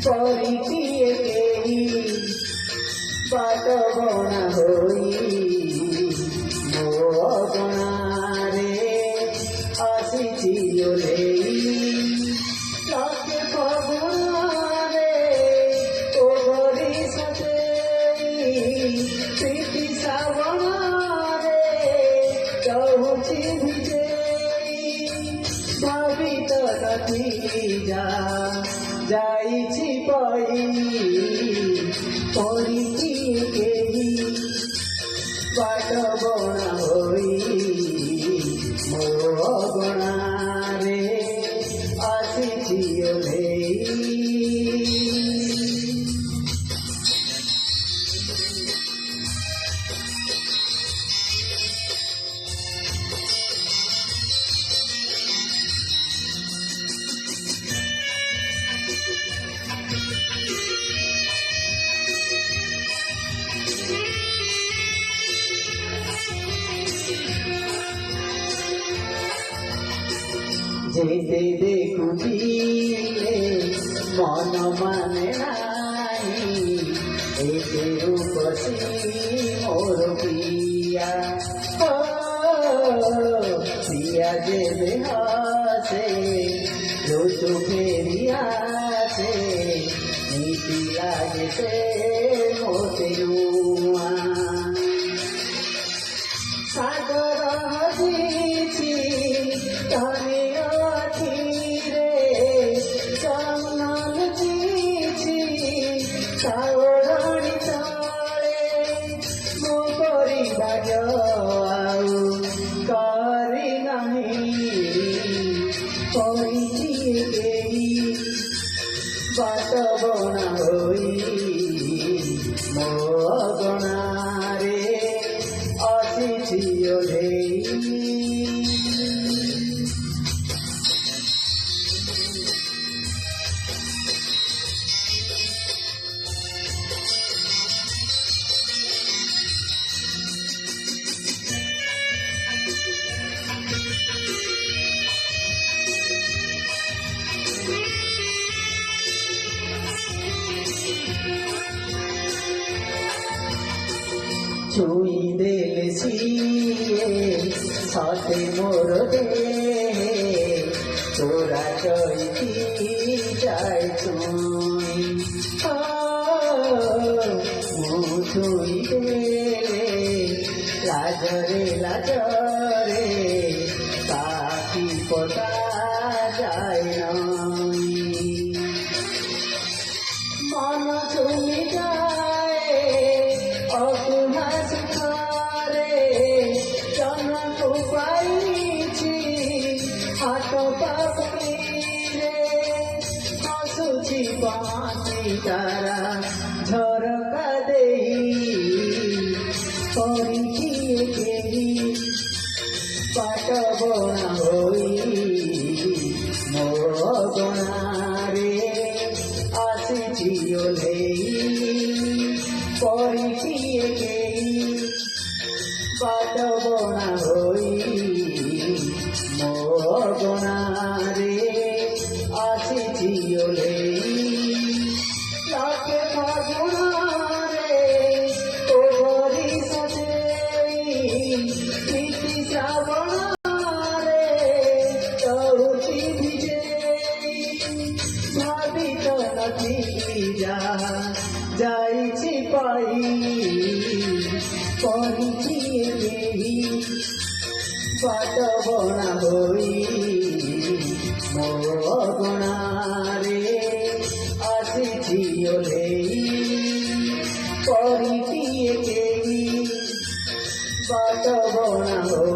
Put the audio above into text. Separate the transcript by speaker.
Speaker 1: परिचिए केही बाट बना होई मो अगणारे आसिछि ओलेई लागे फगुणारे ओगरी सतेई प्रीति श्रावणारे चहुछि भिजेई भावित नथी जाइछि पई परिचिए केही बाट बना होई मो अगणारे आसिछि ओलेई। যেতে দেখুছিলে মন মানে নাই এতে রূপসী মোর প্রিয়া প্রিয়া যেবে হাসে ঋতু ফেরিয়াছে নীতি লাগে সে মোতে নুয়া সাগর হজিছি তারে আখিরে চন্দন চিছি সাগরণী তলে মো পরিবার আউ করি নাহি परिचिए केही बाट बना होई मो अगणारे आसिछि ओलेई। छुई देले सिए साथे मोर देहे तोरा चैती जाय छुई मु छुई देले लाजरे लाजरे ताकी पता जाय नई मन छुई जाए अकुहा सुखारे जनकु पाइछि हाथ पाखुरीरे हसुछि बाँची तारा झरका देई परिचिए केही बाट बना होई मो अगणारे आसिछि ओलेई। परिचिए केही बाट बना होई मो अगणारे आसिछि ओलेई लागे फगुणारे ओगरी सतेई प्रीति श्रावणारे चहुछि भिजेई भावित नथी जाइछि पई परिचिए केही बाट बना होई मो अगणारे आसिछि ओलेई। परिचिए केही बाट बना होई।